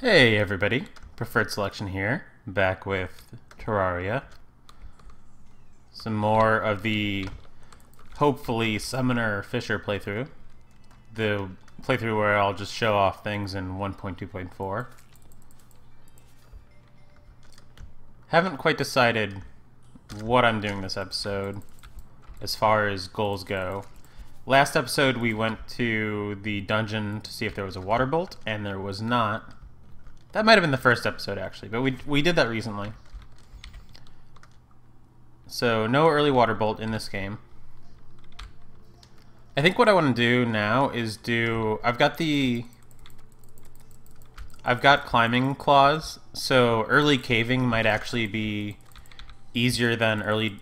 Hey everybody, Preferred Selection here, back with Terraria. Some more of the, hopefully, Summoner Fisher playthrough. The playthrough where I'll just show off things in 1.2.4. Haven't quite decided what I'm doing this episode as far as goals go. Last episode we went to the dungeon to see if there was a water bolt, and there was not. That might have been the first episode, actually, but we did that recently. So, no early water bolt in this game. I think what I want to do now is I've got climbing claws, so early caving might actually be easier than early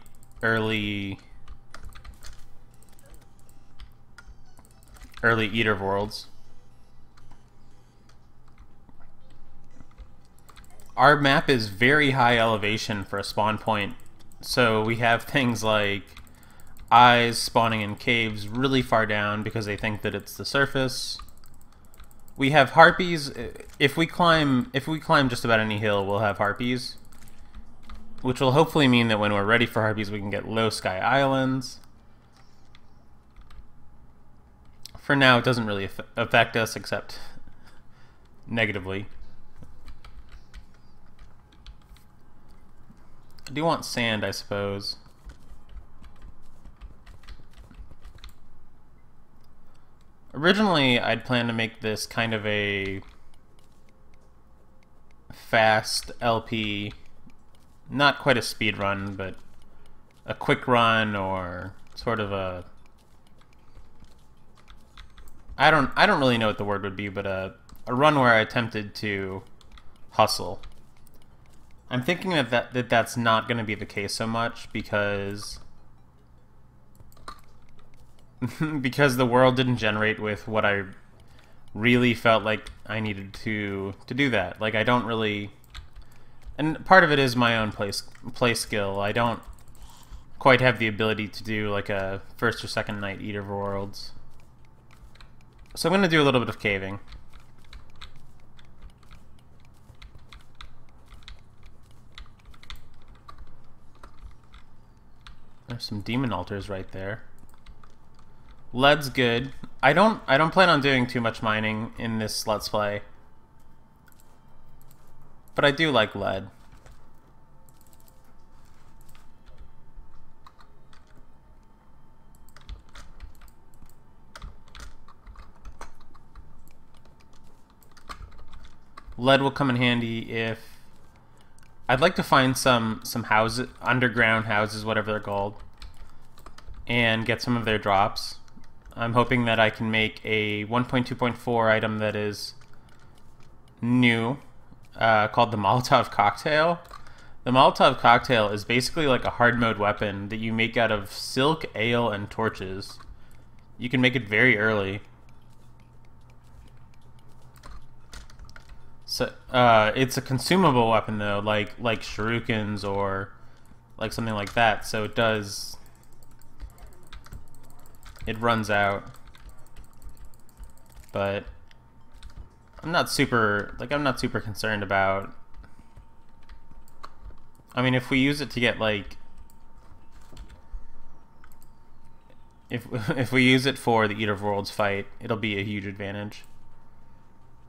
Eater of Worlds. Our map is very high elevation for a spawn point, so we have things like eyes spawning in caves really far down because they think that it's the surface. We have harpies. If we climb just about any hill, we'll have harpies, which will hopefully mean that when we're ready for harpies, we can get low sky islands. For now, it doesn't really affect us except negatively. I do want sand, I suppose. Originally, I'd planned to make this kind of a fast LP, not quite a speed run, but a quick run or sort of a I don't really know what the word would be, but a run where I attempted to hustle. I'm thinking that's not going to be the case so much because the world didn't generate with what I really felt like I needed to do that. Like I don't really, and part of it is my own play skill. I don't quite have the ability to do like a first or second night Eater of Worlds. So I'm going to do a little bit of caving. There's some demon altars right there. Lead's good. I don't plan on doing too much mining in this Let's Play, but I do like lead. Lead will come in handy if I'd like to find some houses, underground houses, whatever they're called, and get some of their drops. I'm hoping that I can make a 1.2.4 item that is new, called the Molotov Cocktail. The Molotov Cocktail is basically like a hard mode weapon that you make out of silk, ale, and torches. You can make it very early. So it's a consumable weapon though, like shurikens or like something like that. So it runs out. But I'm not super concerned about. I mean, if we use it to get like if we use it for the Eater of Worlds fight, it'll be a huge advantage.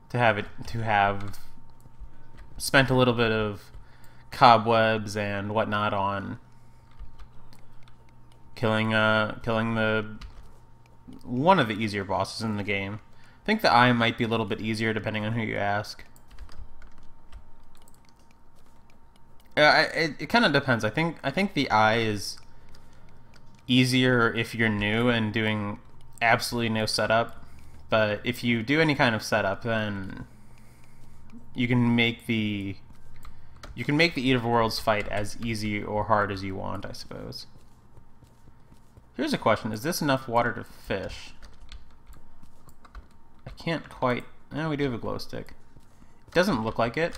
To have spent a little bit of cobwebs and whatnot on killing one of the easier bosses in the game. I think the Eye might be a little bit easier depending on who you ask. It kind of depends. I think the Eye is easier if you're new and doing absolutely no setup. But if you do any kind of setup, then you can make the Eater of Worlds fight as easy or hard as you want, I suppose. Here's a question: is this enough water to fish? I can't quite. No, we do have a glow stick. It doesn't look like it.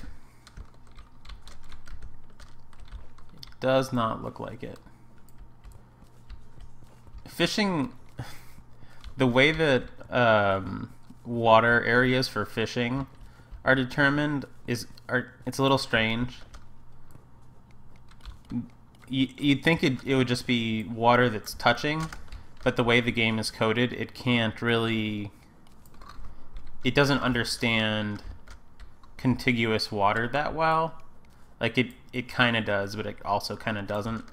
It does not look like it. Fishing. The way that water areas for fishing are determined it's a little strange. You'd think it would just be water that's touching, but the way the game is coded, it can't really... It doesn't understand contiguous water that well. Like, it kind of does, but it also kind of doesn't.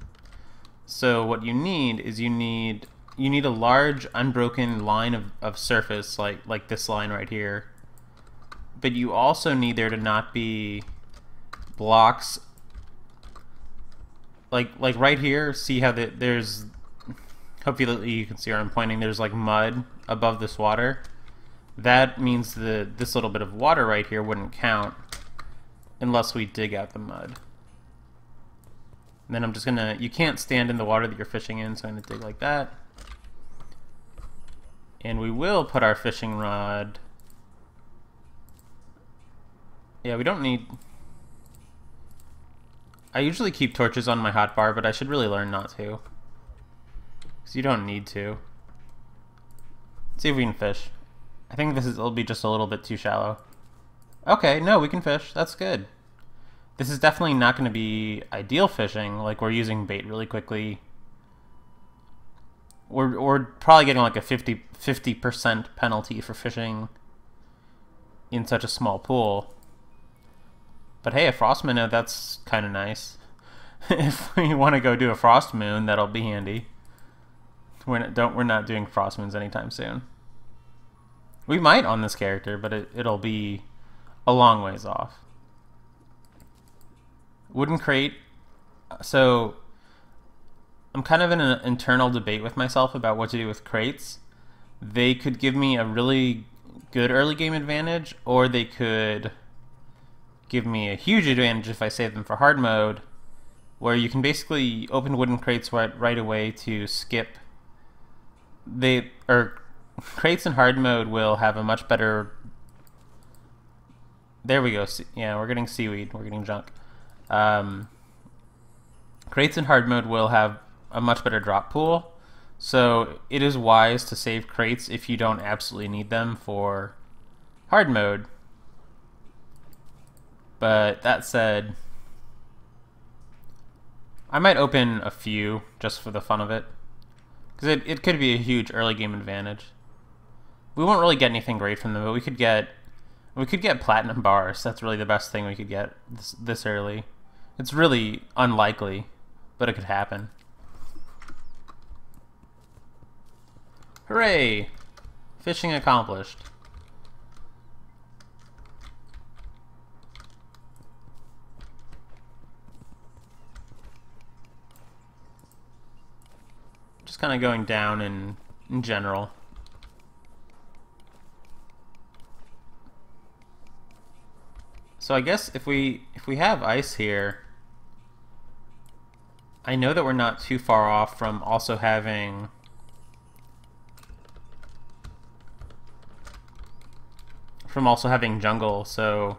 So what you need is you need a large unbroken line of surface, like this line right here. But you also need there to not be blocks. Like right here, see how there's... Hopefully you can see where I'm pointing. There's like mud above this water. That means this little bit of water right here wouldn't count unless we dig out the mud. And then I'm just gonna... You can't stand in the water that you're fishing in, so I'm gonna dig like that. And we will put our fishing rod... Yeah, we don't need... I usually keep torches on my hotbar, but I should really learn not to. Because you don't need to. Let's see if we can fish. I think it'll be just a little bit too shallow. Okay, no, we can fish. That's good. This is definitely not going to be ideal fishing. Like, we're using bait really quickly. We're probably getting like a 50% penalty for fishing in such a small pool. But hey, a frost minnow, that's kind of nice. If we want to go do a frost moon, that'll be handy. We're not doing frost moons anytime soon. We might on this character, but it'll be a long ways off. Wooden crate. So I'm kind of in an internal debate with myself about what to do with crates. They could give me a really good early game advantage, or they could give me a huge advantage if I save them for hard mode, where you can basically open wooden crates right away to skip. Crates in hard mode will have a much better... There we go. Yeah, we're getting seaweed. We're getting junk. Crates in hard mode will have a much better drop pool, so it is wise to save crates if you don't absolutely need them for hard mode. But that said, I might open a few just for the fun of it, because it could be a huge early game advantage. We won't really get anything great from them, but we could get platinum bars. That's really the best thing we could get this early. It's really unlikely, but it could happen. Hooray! Fishing accomplished. Just kind of going down in general. So I guess if we have ice here, I know that we're not too far off from also having jungle, so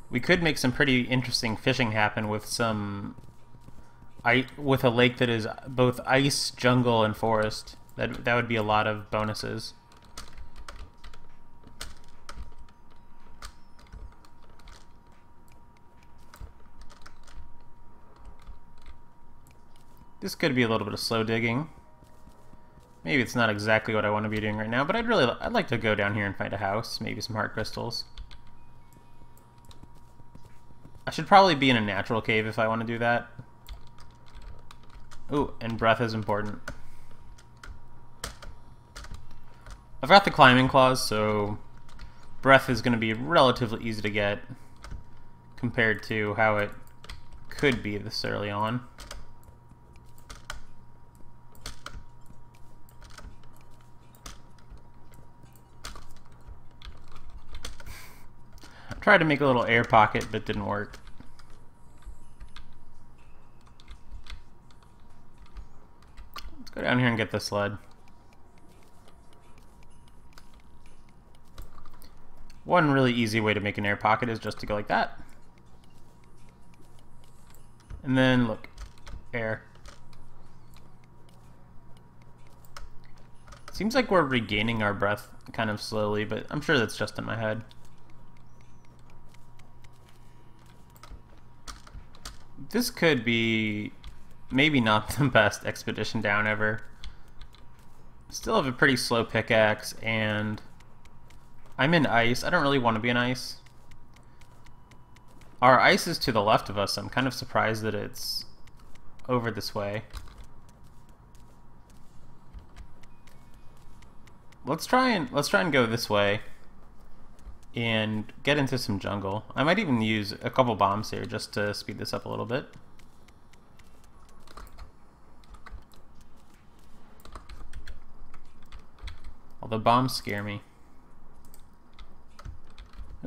we could make some pretty interesting fishing happen with with a lake that is both ice, jungle, and forest. That would be a lot of bonuses. This could be a little bit of slow digging. Maybe it's not exactly what I want to be doing right now, but I'd like to go down here and find a house, maybe some heart crystals. I should probably be in a natural cave if I want to do that. Ooh, and breath is important. I've got the climbing claws, so breath is going to be relatively easy to get compared to how it could be this early on. I tried to make a little air pocket, but it didn't work. Let's go down here and get the sled. One really easy way to make an air pocket is just to go like that. And then, look, air. Seems like we're regaining our breath kind of slowly, but I'm sure that's just in my head. This could be maybe not the best expedition down ever. Still have a pretty slow pickaxe, and I'm in ice. I don't really want to be in ice. Our ice is to the left of us. I'm kind of surprised that it's over this way. Let's try and go this way and get into some jungle. I might even use a couple bombs here just to speed this up a little bit. Although bombs scare me.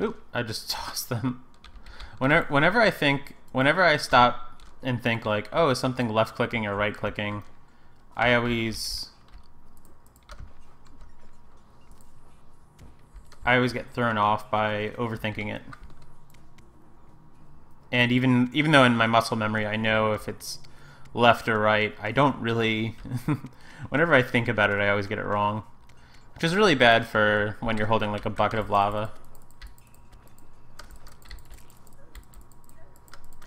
Oop, I just tossed them. Whenever I stop and think like, oh, is something left clicking or right clicking, I always get thrown off by overthinking it. And even though in my muscle memory I know if it's left or right, I don't really whenever I think about it, I always get it wrong. Which is really bad for when you're holding like a bucket of lava.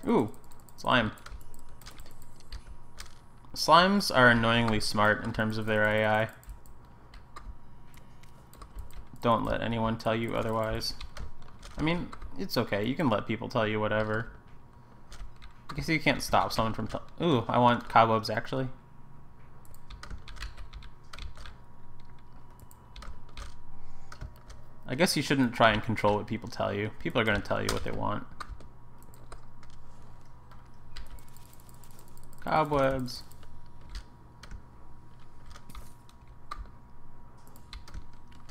Ooh, slime. Slimes are annoyingly smart in terms of their AI. Don't let anyone tell you otherwise. I mean, it's okay. You can let people tell you whatever. I guess you can't stop someone from ooh, I want cobwebs actually. I guess you shouldn't try and control what people tell you. People are going to tell you what they want. Cobwebs.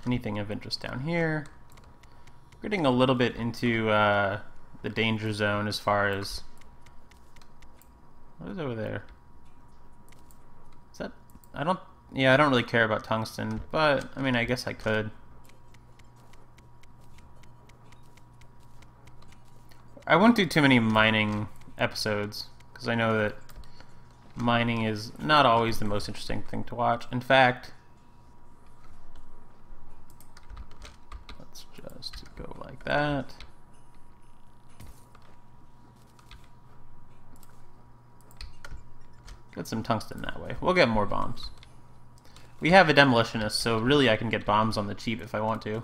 Anything of interest down here. We're getting a little bit into the danger zone as far as... What is over there? Is that... I don't really care about tungsten, but, I mean, I guess I could. I won't do too many mining episodes, because I know that mining is not always the most interesting thing to watch. In fact, let's just go like that. Get some tungsten that way. We'll get more bombs. We have a demolitionist, so really I can get bombs on the cheap if I want to.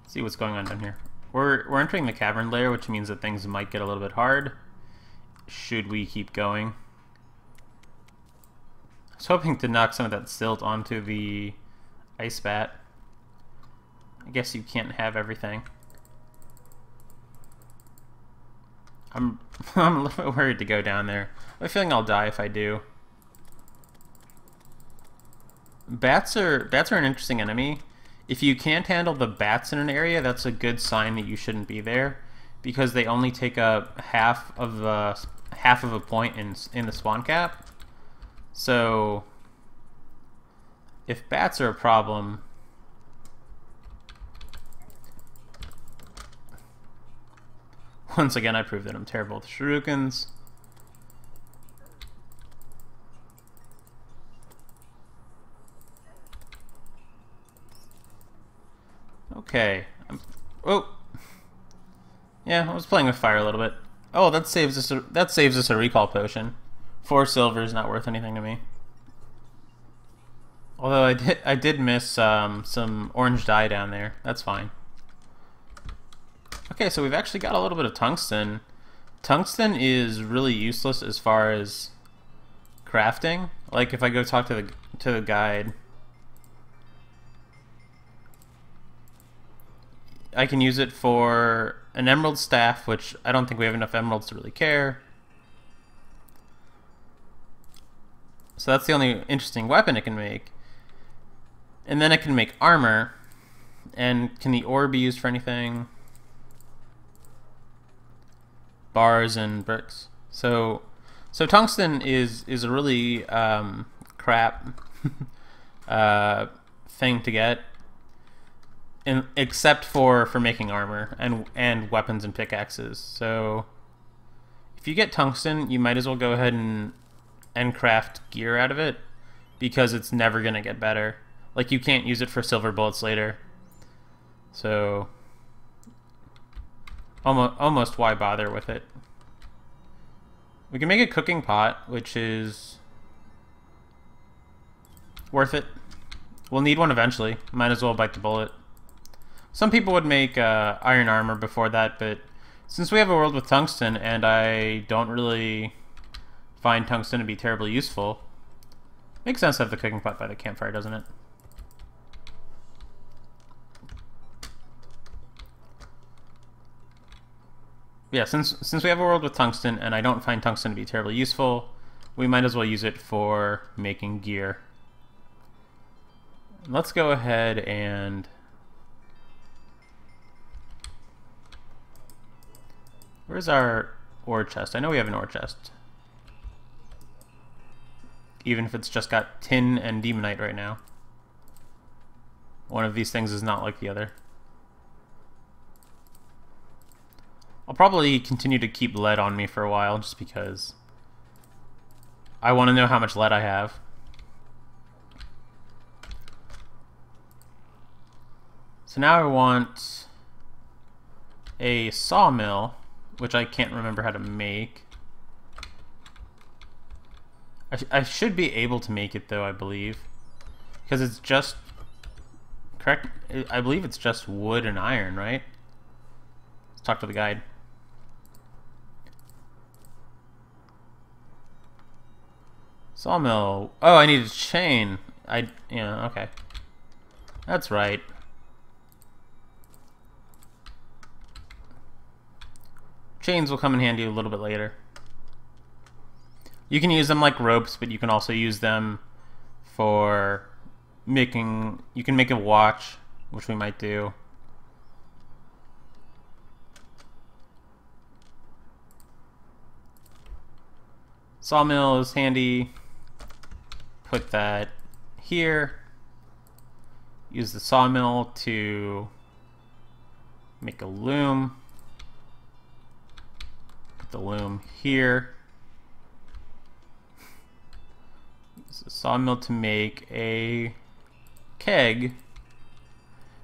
See what's going on down here. We're entering the cavern layer, which means that things might get a little bit hard should we keep going. I was hoping to knock some of that silt onto the ice bat. I guess you can't have everything. I'm a little bit worried to go down there. I have a feeling I'll die if I do. Bats are an interesting enemy. If you can't handle the bats in an area, that's a good sign that you shouldn't be there, because they only take up half of a point in the spawn cap. So if bats are a problem, once again I prove that I'm terrible with shurikens. Okay. Oh. Yeah, I was playing with fire a little bit. Oh, that saves us a recall potion. 4 silver is not worth anything to me. Although I did miss some orange dye down there. That's fine. Okay, so we've actually got a little bit of tungsten. Tungsten is really useless as far as crafting. Like if I go talk to the guide, I can use it for an emerald staff, which I don't think we have enough emeralds to really care. So that's the only interesting weapon it can make. And then it can make armor. And can the ore be used for anything? Bars and bricks. So tungsten is a really crap thing to get. Except for making armor and weapons and pickaxes. So if you get tungsten, you might as well go ahead and craft gear out of it, because it's never gonna get better. Like, you can't use it for silver bullets later. So, almost why bother with it? We can make a cooking pot, which is worth it. We'll need one eventually. Might as well bite the bullet. Some people would make iron armor before that, but since we have a world with tungsten, and I don't really find tungsten to be terribly useful, makes sense to have the cooking pot by the campfire, doesn't it? Yeah, since we have a world with tungsten, and I don't find tungsten to be terribly useful, we might as well use it for making gear. Let's go ahead and... Where's our ore chest? I know we have an ore chest. Even if it's just got tin and demonite right now. One of these things is not like the other. I'll probably continue to keep lead on me for a while just because I want to know how much lead I have. So now I want a sawmill, which I can't remember how to make. I should be able to make it though, I believe. Because it's just... Correct? I believe it's just wood and iron, right? Let's talk to the guide. Sawmill. Oh, I need a chain. Yeah, okay. That's right. Chains will come in handy a little bit later. You can use them like ropes, but you can also use them for making... You can make a watch, which we might do. Sawmill is handy. Put that here. Use the sawmill to make a loom. Put the loom here. Use the sawmill to make a keg.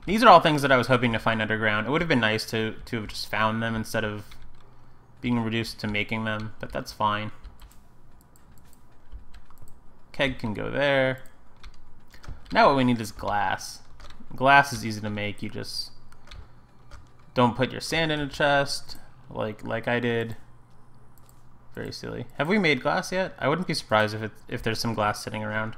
These are all things that I was hoping to find underground. It would have been nice to have just found them instead of being reduced to making them, but that's fine. Keg can go there. Now what we need is glass. Glass is easy to make. You just don't put your sand in a chest like I did. Very silly. Have we made glass yet? I wouldn't be surprised if there's some glass sitting around.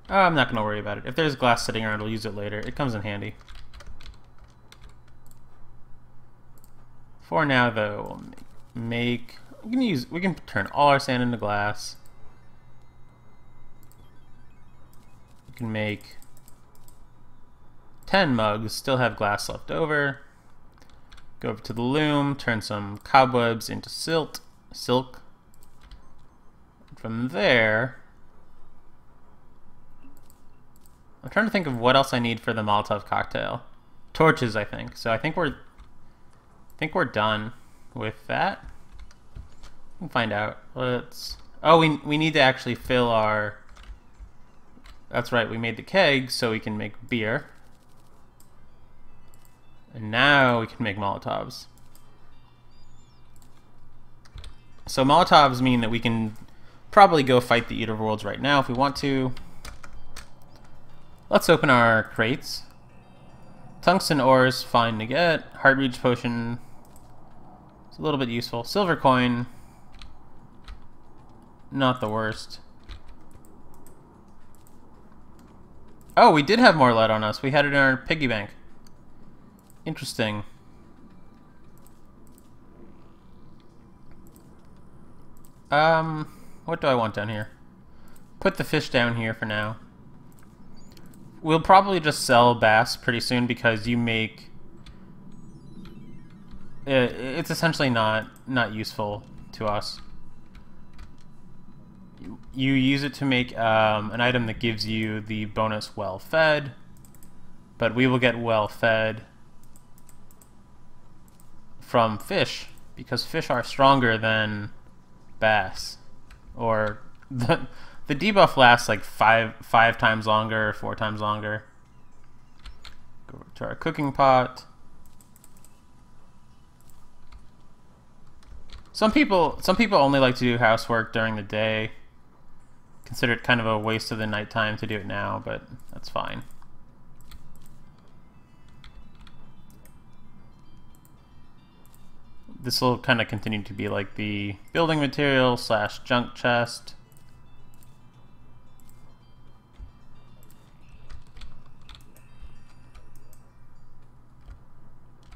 Oh, I'm not going to worry about it. If there's glass sitting around, we'll use it later. It comes in handy. For now, though, we can turn all our sand into glass. We can make 10 mugs, still have glass left over. Go over to the loom, turn some cobwebs into silk. From there, I'm trying to think of what else I need for the Molotov cocktail. Torches, I think. So I think we're done with that. We can find out. Oh, we need to actually fill our... That's right, we made the keg so we can make beer. And now we can make Molotovs. So Molotovs mean that we can probably go fight the Eater of Worlds right now if we want to. Let's open our crates. Tungsten ore is fine to get. Heart Reach potion... a little bit useful. Silver coin, not the worst. Oh, we did have more lead on us. We had it in our piggy bank. Interesting. What do I want down here? Put the fish down here for now. We'll probably just sell bass pretty soon because you make... It's essentially not useful to us. You use it to make an item that gives you the bonus well fed, but we will get well fed from fish. because fish are stronger than bass, or the debuff lasts like five times longer, 4 times longer. Go to our cooking pot. Some people only like to do housework during the day. Consider it kind of a waste of the nighttime to do it now, but that's fine. This will kind of continue to be like the building material / junk chest.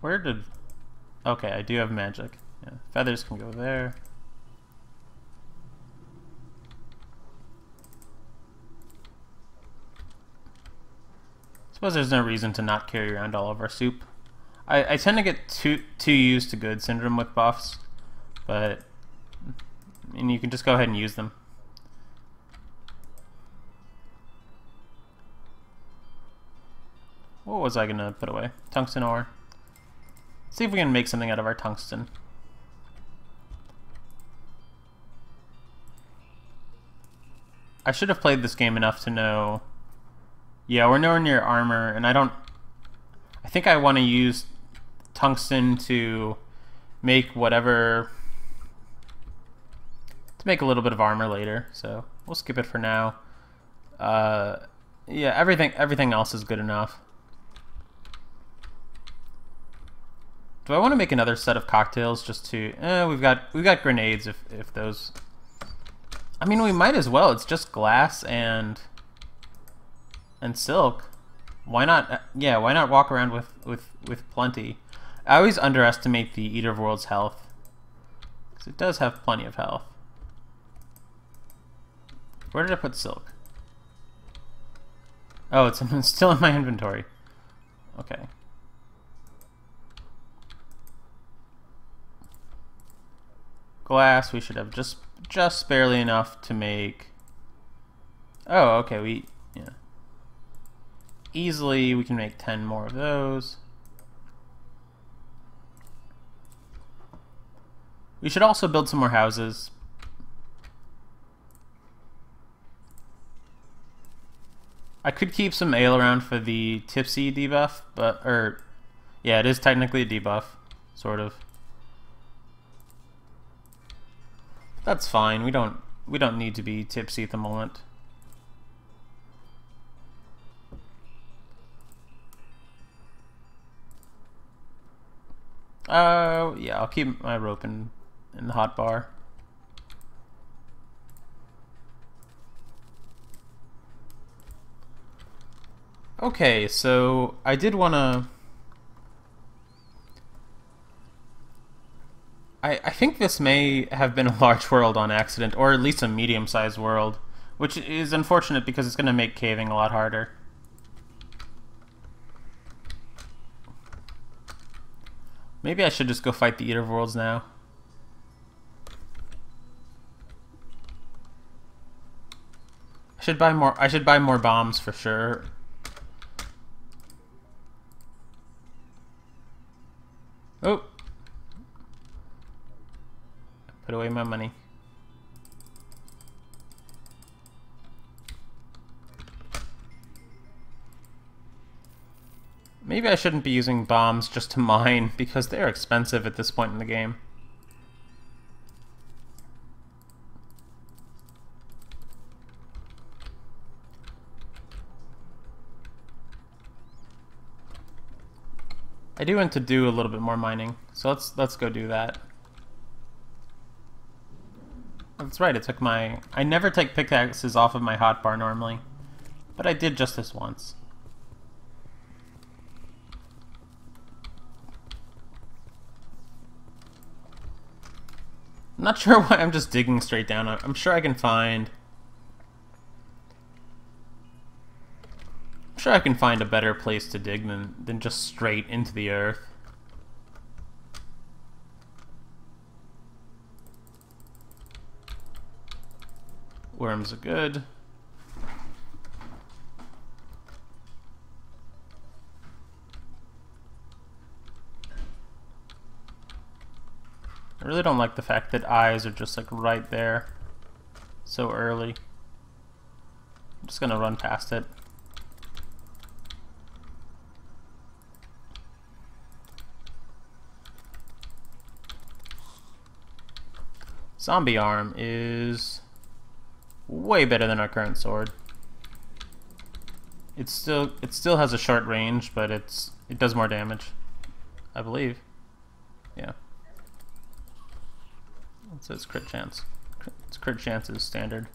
Where did... Okay, I do have magic. Yeah, feathers can go there. Suppose there's no reason to not carry around all of our soup. I tend to get too used to good syndrome with buffs, but I mean, you can just go ahead and use them. What was I gonna put away? Tungsten ore. See if we can make something out of our tungsten. I should have played this game enough to know. Yeah, we're nowhere near armor, and I think I want to use tungsten to make whatever... to make a little bit of armor later, so we'll skip it for now. Yeah, everything else is good enough. Do I want to make another set of cocktails just to... we've got grenades if those... I mean, we might as well. It's just glass and silk. Why not? Yeah, why not walk around with plenty? I always underestimate the Eater of Worlds' health, because it does have plenty of health. Where did I put silk? Oh, it's still in my inventory. Okay. Glass, we should have just barely enough to make... Oh, okay, yeah. Easily, we can make 10 more of those. We should also build some more houses. I could keep some ale around for the tipsy debuff, yeah, it is technically a debuff, sort of. That's fine. We don't need to be tipsy at the moment. Yeah, I'll keep my rope in the hot bar. Okay, so I did want to... I think this may have been a large world on accident, or at least a medium-sized world, which is unfortunate because it's going to make caving a lot harder. Maybe I should just go fight the Eater of Worlds now. I should buy more bombs for sure. Oh. Put away my money. Maybe I shouldn't be using bombs just to mine, because they're expensive at this point in the game. I do want to do a little bit more mining, so let's go do that. That's right, it took my... I never take pickaxes off of my hotbar normally, but I did just this once. I'm not sure why I'm just digging straight down. I'm sure I can find... I'm sure I can find a better place to dig than just straight into the earth. Worms are good. I really don't like the fact that eyes are just like right there so early. I'm just gonna run past it. Zombie arm is way better than our current sword. It still has a short range, but it does more damage, I believe. Yeah. It says crit chance. Its crit chance is standard.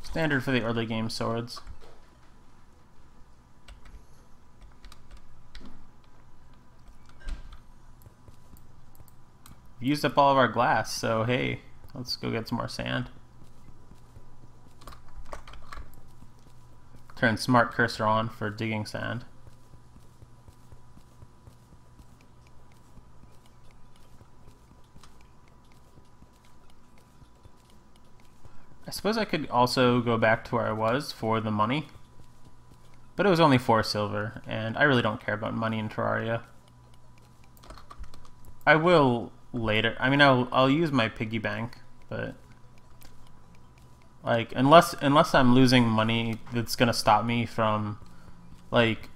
Standard for the early game swords. We used up all of our glass, so hey, let's go get some more sand. Turn smart cursor on for digging sand. I suppose I could also go back to where I was for the money, but it was only 4 silver, and I really don't care about money in Terraria. I will later. I mean, I'll use my piggy bank, but like unless I'm losing money, that's gonna stop me from like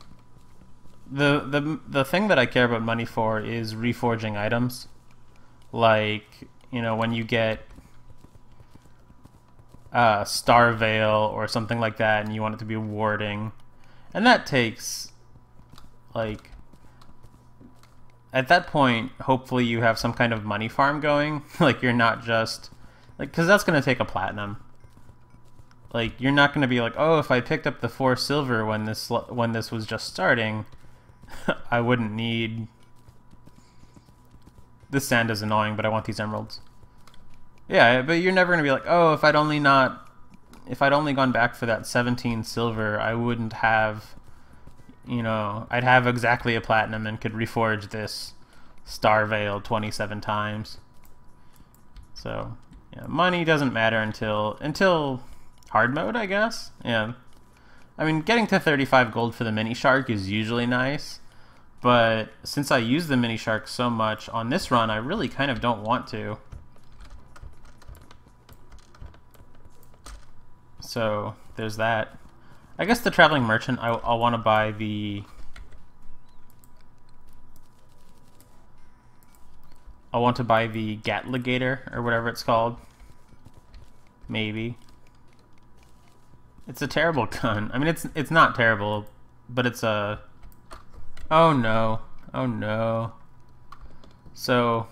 the thing that I care about money for is reforging items. Like, you know, when you get Star Veil or something like that, and you want it to be warding, and that takes like. At that point, hopefully you have some kind of money farm going. Like, you're not just like, because that's going to take a platinum. Like, you're not going to be like, oh, if I picked up the 4 silver when this was just starting, I wouldn't need. This sand is annoying, but I want these emeralds. Yeah, but you're never going to be like, oh, if I'd only gone back for that 17 silver, I wouldn't have. You know, I'd have exactly a platinum and could reforge this Star Veil 27 times. So, yeah, money doesn't matter until hard mode, I guess. Yeah. I mean, getting to 35 gold for the mini shark is usually nice, but since I use the mini shark so much on this run, I really kind of don't want to. So, there's that. I guess the traveling merchant, I'll want to buy the. I'll want to buy the Gatligator or whatever it's called. Maybe. It's a terrible gun. I mean, it's not terrible, but it's a. Oh no! Oh no! So.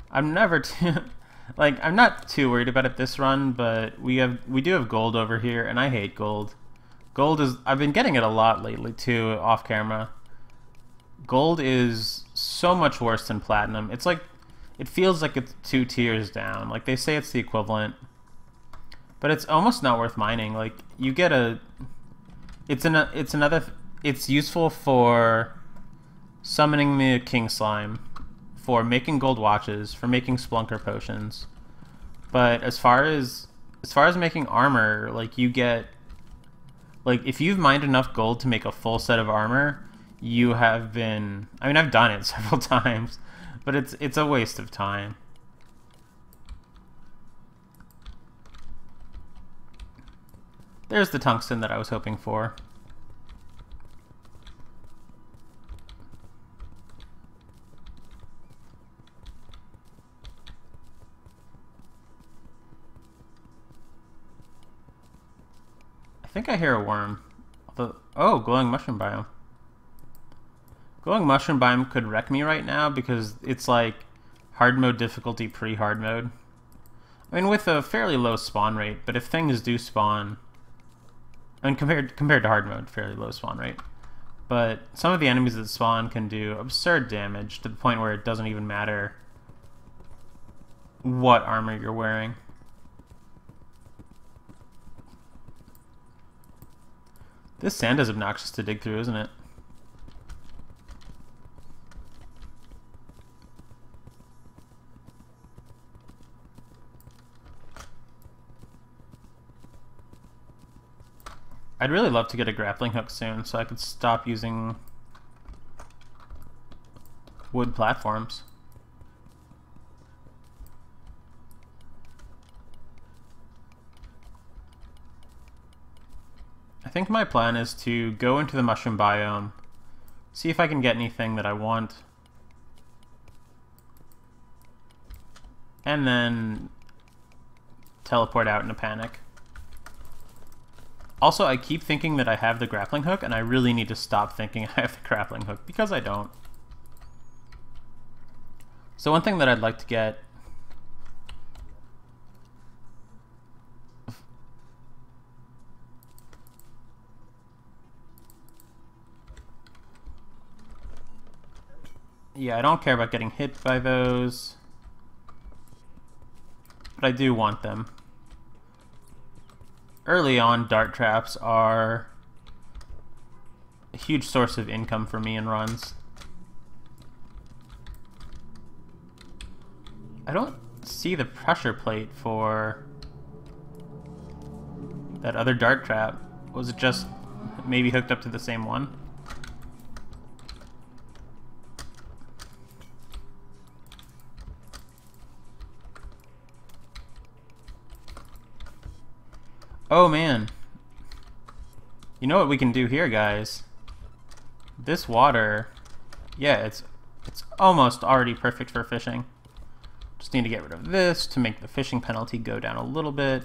I'm never too. Like, I'm not too worried about it this run, but we do have gold over here, and I hate gold. Gold is... I've been getting it a lot lately, too, off camera. Gold is so much worse than platinum. It's like... It feels like it's 2 tiers down. Like, they say it's the equivalent. But it's almost not worth mining. Like, you get a... It's useful for summoning the king slime, for making gold watches, for making splunker potions. But as far as making armor, like, you get, like, if you've mined enough gold to make a full set of armor, you have been, I mean, I've done it several times, but it's a waste of time. There's the tungsten that I was hoping for. I think I hear a worm. Oh, glowing mushroom biome. Glowing mushroom biome could wreck me right now because it's like hard mode difficulty pre-hard mode. I mean, with a fairly low spawn rate, but if things do spawn, I mean, compared to hard mode, fairly low spawn rate. But some of the enemies that spawn can do absurd damage to the point where it doesn't even matter what armor you're wearing. This sand is obnoxious to dig through, isn't it? I'd really love to get a grappling hook soon so I could stop using wood platforms. I think my plan is to go into the mushroom biome, see if I can get anything that I want, and then teleport out in a panic. Also, I keep thinking that I have the grappling hook, and I really need to stop thinking I have the grappling hook, because I don't. So one thing that I'd like to get... Yeah, I don't care about getting hit by those, but I do want them. Early on, dart traps are a huge source of income for me in runs. I don't see the pressure plate for that other dart trap. Was it just maybe hooked up to the same one? Oh man. You know what we can do here, guys? This water, yeah, it's almost already perfect for fishing. Just need to get rid of this to make the fishing penalty go down a little bit.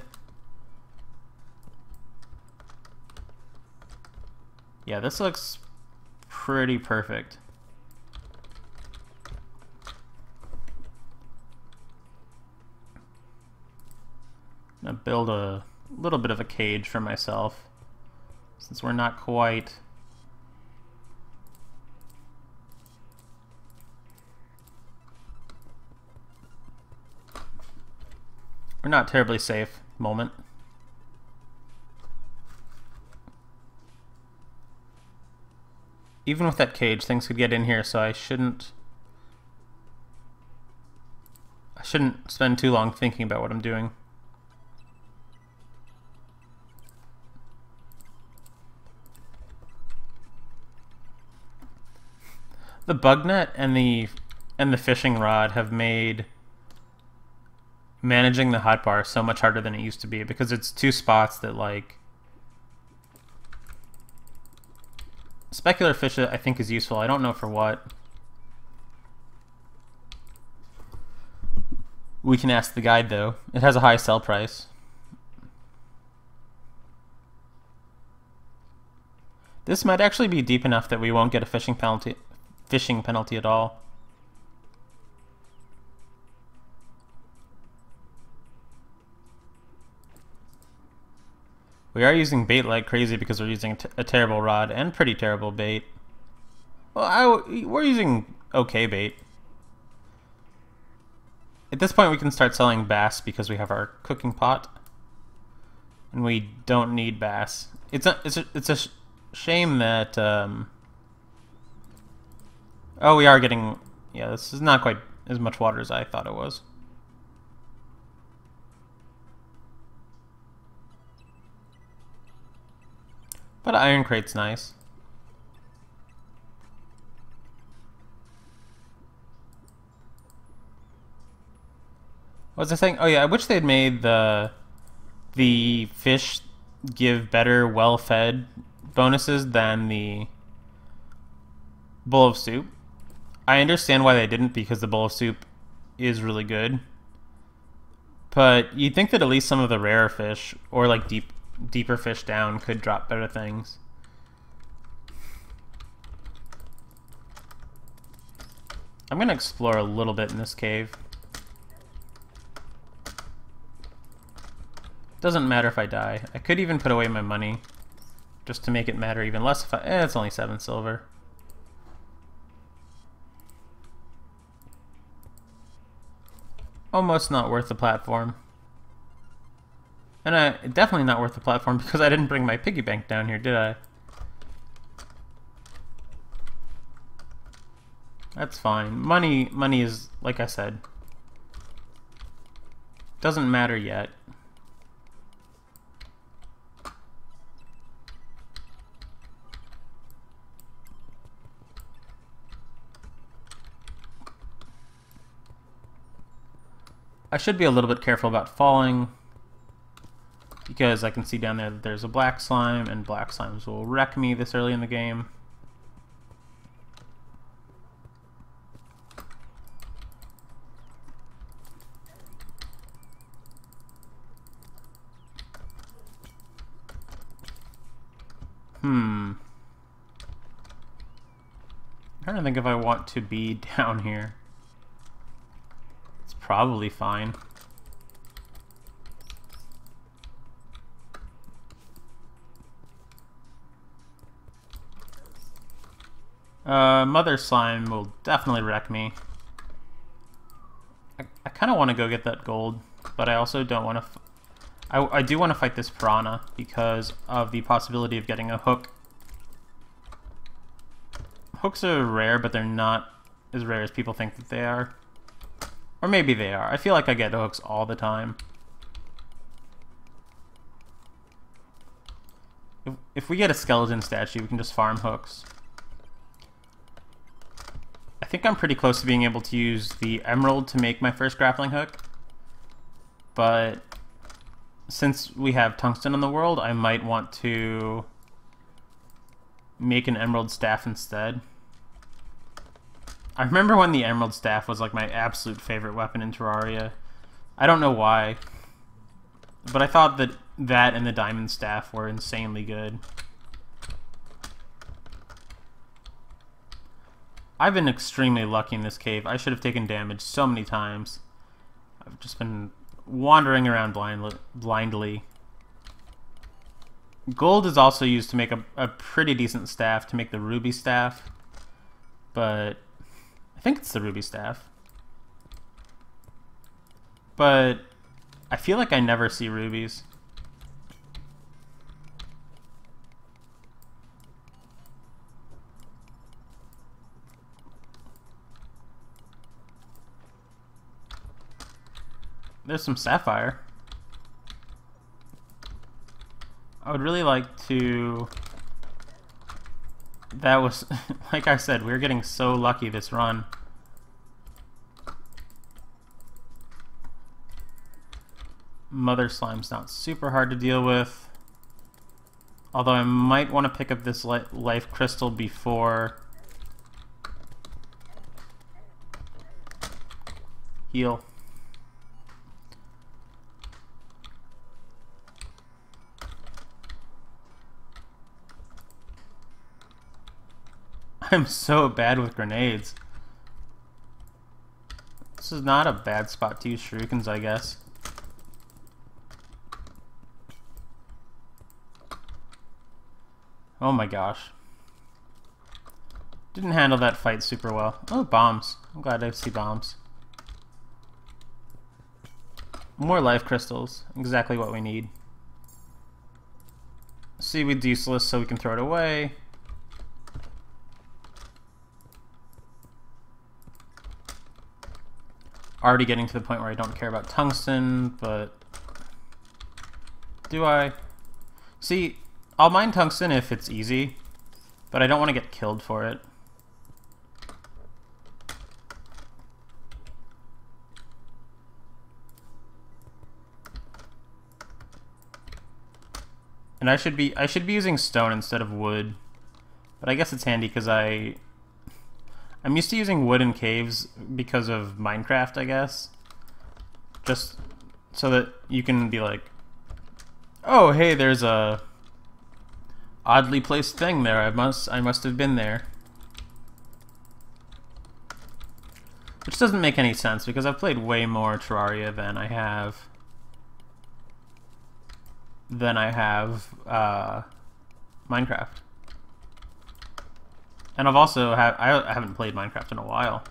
Yeah, this looks pretty perfect. I'm gonna build a little bit of a cage for myself, since we're not quite... We're not terribly safe at the moment. Even with that cage, things could get in here, so I shouldn't spend too long thinking about what I'm doing. The bug net and the fishing rod have made managing the hotbar so much harder than it used to be, because it's two spots that, like, specular fish I think is useful. I don't know for what. We can ask the guide though. It has a high sell price. This might actually be deep enough that we won't get a fishing penalty at all. We are using bait like crazy because we're using a terrible rod and pretty terrible bait. Well, we're using okay bait. At this point we can start selling bass because we have our cooking pot. And we don't need bass. It's a shame that... Oh, we are getting... Yeah, this is not quite as much water as I thought it was. But iron crate's nice. What was I saying? Oh yeah, I wish they'd made the fish give better well-fed bonuses than the bowl of soup. I understand why they didn't, because the bowl of soup is really good. But you'd think that at least some of the rarer fish, or like deeper fish down, could drop better things. I'm gonna explore a little bit in this cave. Doesn't matter if I die. I could even put away my money just to make it matter even less if I... it's only 7 silver. Almost not worth the platform. And definitely not worth the platform because I didn't bring my piggy bank down here, did I? That's fine. Money is, like I said, doesn't matter yet. I should be a little bit careful about falling, because I can see down there that there's a black slime, and black slimes will wreck me this early in the game. I'm trying to think if I want to be down here. It's probably fine. Mother slime will definitely wreck me. I kind of want to go get that gold, but I also don't want to... I do want to fight this piranha because of the possibility of getting a hook. Hooks are rare, but they're not as rare as people think that they are. Or maybe they are. I feel like I get hooks all the time. If we get a skeleton statue, we can just farm hooks. I think I'm pretty close to being able to use the emerald to make my first grappling hook. But since we have tungsten in the world, I might want to make an emerald staff instead. I remember when the emerald staff was like my absolute favorite weapon in Terraria. I don't know why, but I thought that that and the diamond staff were insanely good. I've been extremely lucky in this cave. I should have taken damage so many times. I've just been wandering around blindly. Gold is also used to make a pretty decent staff, to make the ruby staff. But I think it's the ruby staff. But I feel like I never see rubies. There's some sapphire. I would really like to... That was... like I said, we're getting so lucky this run. Mother slime's not super hard to deal with. Although I might want to pick up this life crystal before... Heal. I'm so bad with grenades. This is not a bad spot to use shurikens, I guess. Oh my gosh. Didn't handle that fight super well. Oh, bombs. I'm glad I see bombs. More life crystals. Exactly what we need. Seaweed's useless, so we can throw it away. Already getting to the point where I don't care about tungsten, but... Do I? See, I'll mine tungsten if it's easy, but I don't want to get killed for it. And I should be using stone instead of wood, but I guess it's handy because I'm used to using wood in caves because of Minecraft, I guess. Just so that you can be like, oh, hey, there's a oddly placed thing there. I must have been there. Which doesn't make any sense because I've played way more Terraria than I have Minecraft. And I've also I haven't played Minecraft in a while.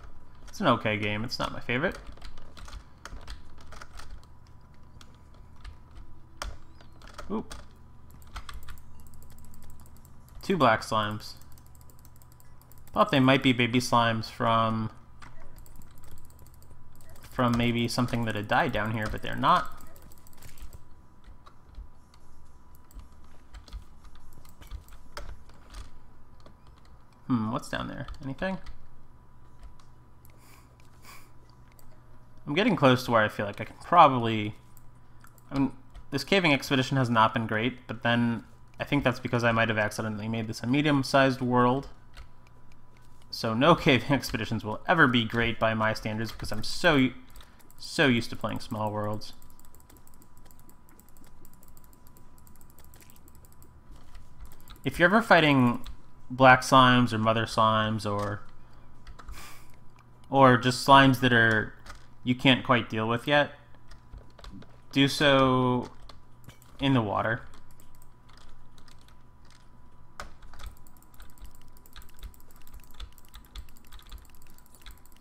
It's an okay game. It's not my favorite. Oop. 2 black slimes. Thought they might be baby slimes from maybe something that had died down here, but they're not. What's down there? Anything? I'm getting close to where I feel like I can probably... This caving expedition has not been great, but then I think that's because I might have accidentally made this a medium-sized world. So no caving expeditions will ever be great by my standards because I'm so used to playing small worlds. If you're ever fighting black slimes or mother slimes or just slimes that are you can't quite deal with yet, do so in the water.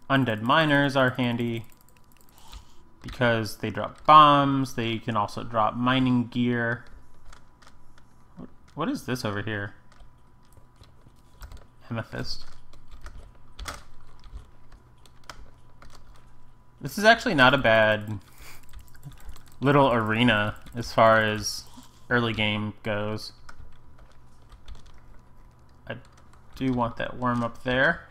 Undead miners are handy because they drop bombs. They can also drop mining gear. What is this over here? Amethyst. This is actually not a bad little arena as far as early game goes. I do want that worm up there.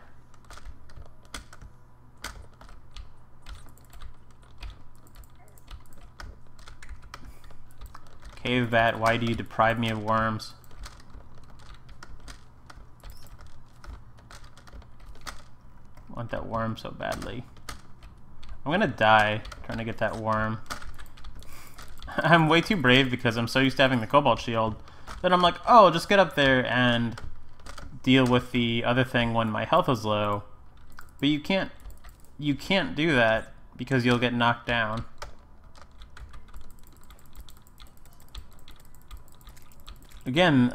Cave bat, why do you deprive me of worms? I want that worm so badly. I'm gonna die trying to get that worm. I'm way too brave because I'm so used to having the cobalt shield that I'm like, oh, just get up there and deal with the other thing when my health is low. But you can't do that because you'll get knocked down. Again,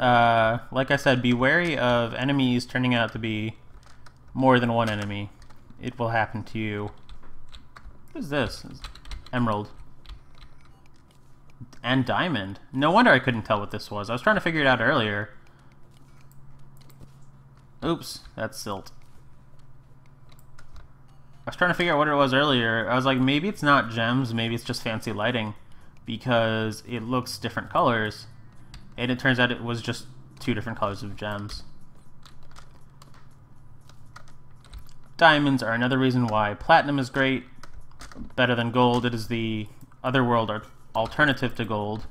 like I said, be wary of enemies turning out to be more than one enemy. It will happen to you. What is this? Emerald. And diamond. No wonder I couldn't tell what this was. I was trying to figure it out earlier. Oops, that's silt. I was trying to figure out what it was earlier. I was like, maybe it's not gems, maybe it's just fancy lighting, because it looks different colors. And it turns out it was just two different colors of gems. Diamonds are another reason why platinum is great. Better than gold. It is the otherworld alternative to gold.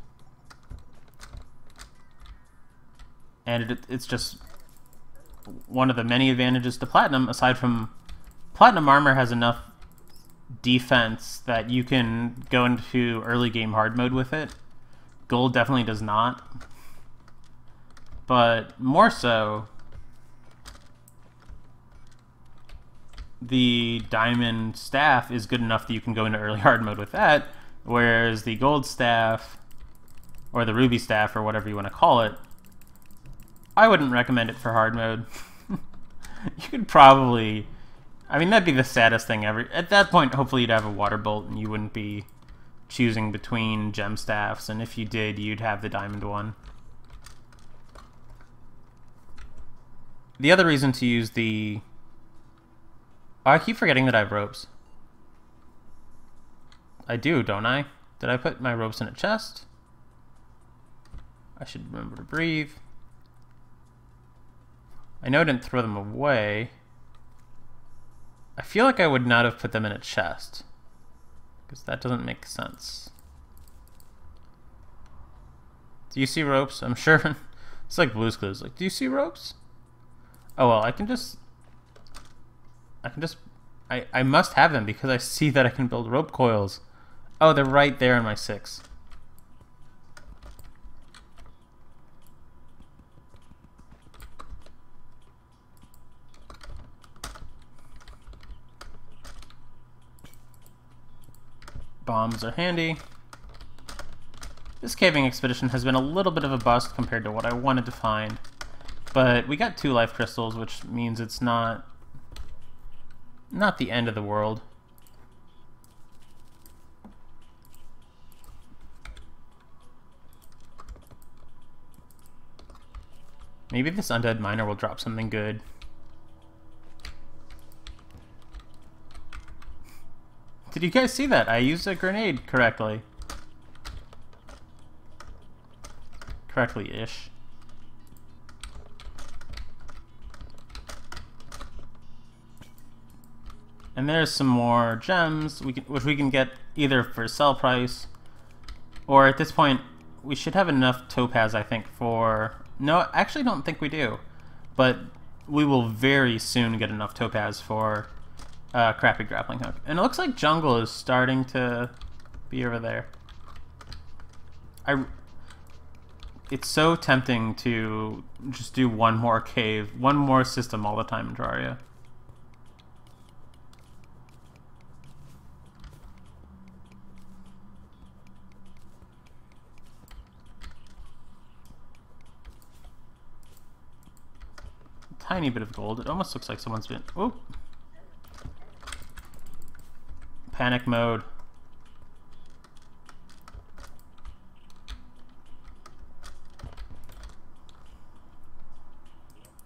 And it's just one of the many advantages to platinum, aside from platinum armor has enough defense that you can go into early game hard mode with it. Gold definitely does not. But more so, the diamond staff is good enough that you can go into early hard mode with that, whereas the gold staff, or the ruby staff, or whatever you want to call it, I wouldn't recommend it for hard mode. You could probably, I mean, that'd be the saddest thing ever. At that point, hopefully you'd have a water bolt and you wouldn't be choosing between gem staffs, and if you did, you'd have the diamond one. The other reason to use the... Oh, I keep forgetting that I have ropes. I do, don't I? Did I put my ropes in a chest? I should remember to breathe. I know I didn't throw them away. I feel like I would not have put them in a chest, because that doesn't make sense. Do you see ropes? I'm sure it's like Blue's Clues. Like, do you see ropes? Oh well, I must have them because I see that I can build rope coils. Oh, they're right there in my 6. Bombs are handy. This caving expedition has been a little bit of a bust compared to what I wanted to find. But we got 2 life crystals, which means it's not the end of the world. Maybe this undead miner will drop something good. Did you guys see that? I used a grenade correctly. Correctly-ish. And there's some more gems which we can get either for sell price Or at this point, we should have enough topaz, I think, for... No, I actually don't think we do. But we will very soon get enough topaz for crappy grappling hook. And it looks like jungle is starting to be over there. It's so tempting to just do one more cave, one more system all the time in Terraria. Tiny bit of gold. It almost looks like someone's been... Oop! Panic mode.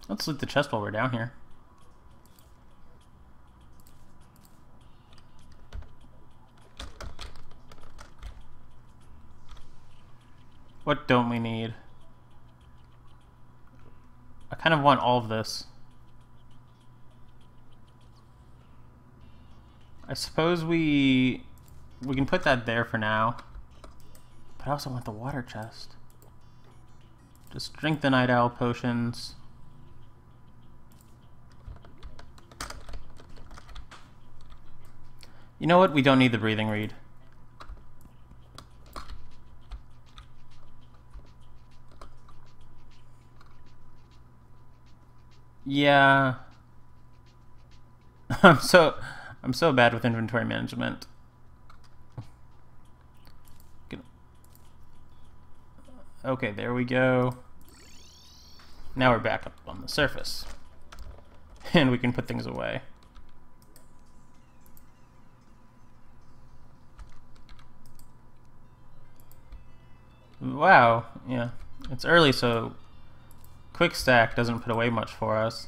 Let's loot the chest while we're down here. What don't we need? I kind of want all of this. I suppose we can put that there for now. But I also want the water chest. Just drink the Night Owl potions. You know what? We don't need the breathing reed. Yeah. I'm so bad with inventory management. Okay, there we go. Now we're back up on the surface. And we can put things away. Wow, yeah. It's early, so quick stack doesn't put away much for us.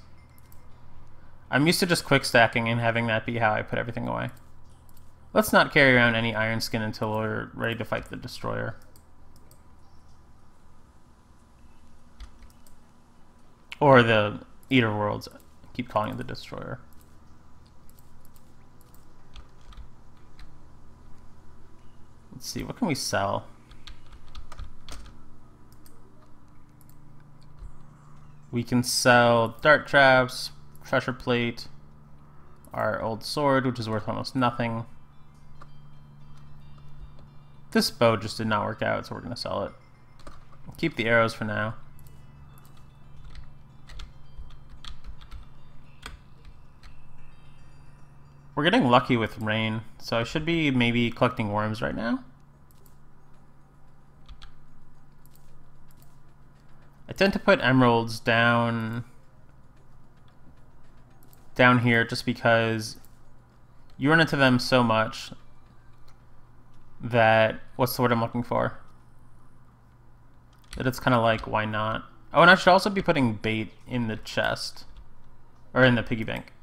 I'm used to just quick stacking and having that be how I put everything away. Let's not carry around any iron skin until we're ready to fight the destroyer. Or the Eater Worlds. I keep calling it the destroyer. Let's see, what can we sell? We can sell dart traps, treasure plate, our old sword, which is worth almost nothing. This bow just did not work out, so we're going to sell it. Keep the arrows for now. We're getting lucky with rain, so I should be maybe collecting worms right now. I tend to put emeralds down here just because you run into them so much that, what's the word I'm looking for? That it's kind of like, why not? Oh, and I should also be putting bait in the chest. Or in the piggy bank.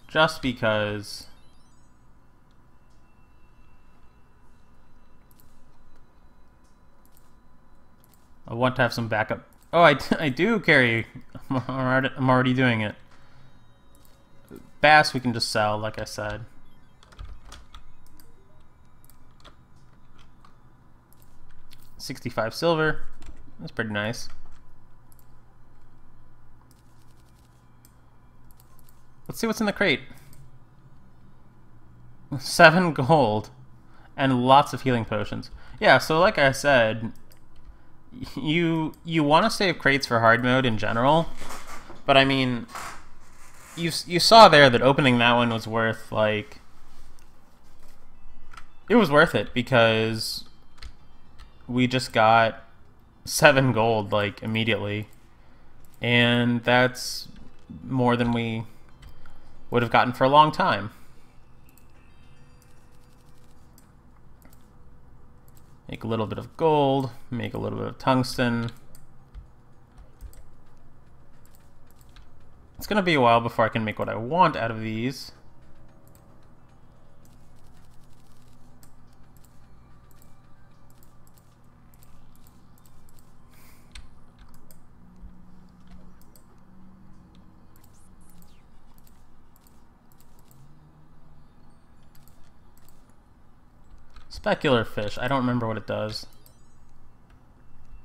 Just because... I want to have some backup. Oh, I do carry. I'm already doing it. Bass we can just sell, like I said. $65 silver. That's pretty nice. Let's see what's in the crate. 7 gold. And lots of healing potions. Yeah, so like I said... You want to save crates for hard mode in general, but I mean, you saw there that opening that one was worth, like, it was worth it because we just got 7 gold, like, immediately, and that's more than we would have gotten for a long time. Make a little bit of gold, make a little bit of tungsten. It's gonna be a while before I can make what I want out of these. Specular fish. I don't remember what it does.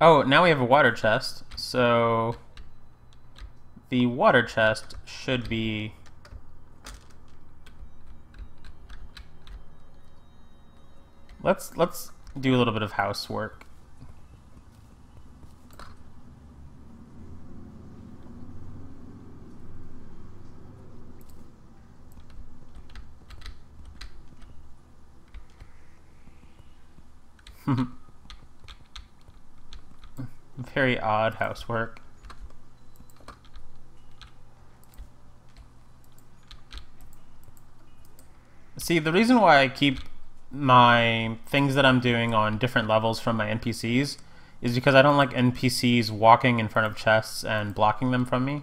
Oh, now we have a water chest. So the water chest should be... Let's do a little bit of housework. Very odd housework. See, the reason why I keep my things that I'm doing on different levels from my NPCs is because I don't like NPCs walking in front of chests and blocking them from me.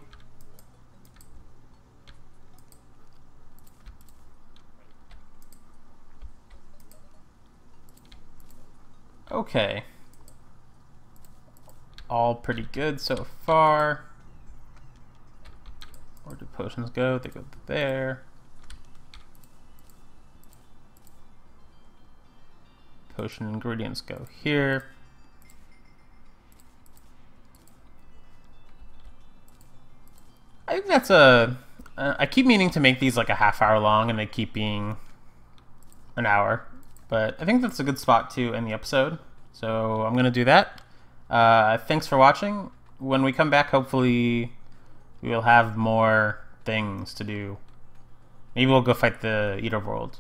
Okay. All pretty good so far. Where do potions go? They go there. Potion ingredients go here. I think that's a... I keep meaning to make these like a half-hour long, and they keep being an hour. But I think that's a good spot to end the episode. So I'm going to do that. Thanks for watching. When we come back, hopefully we will have more things to do. Maybe we'll go fight the Eater World.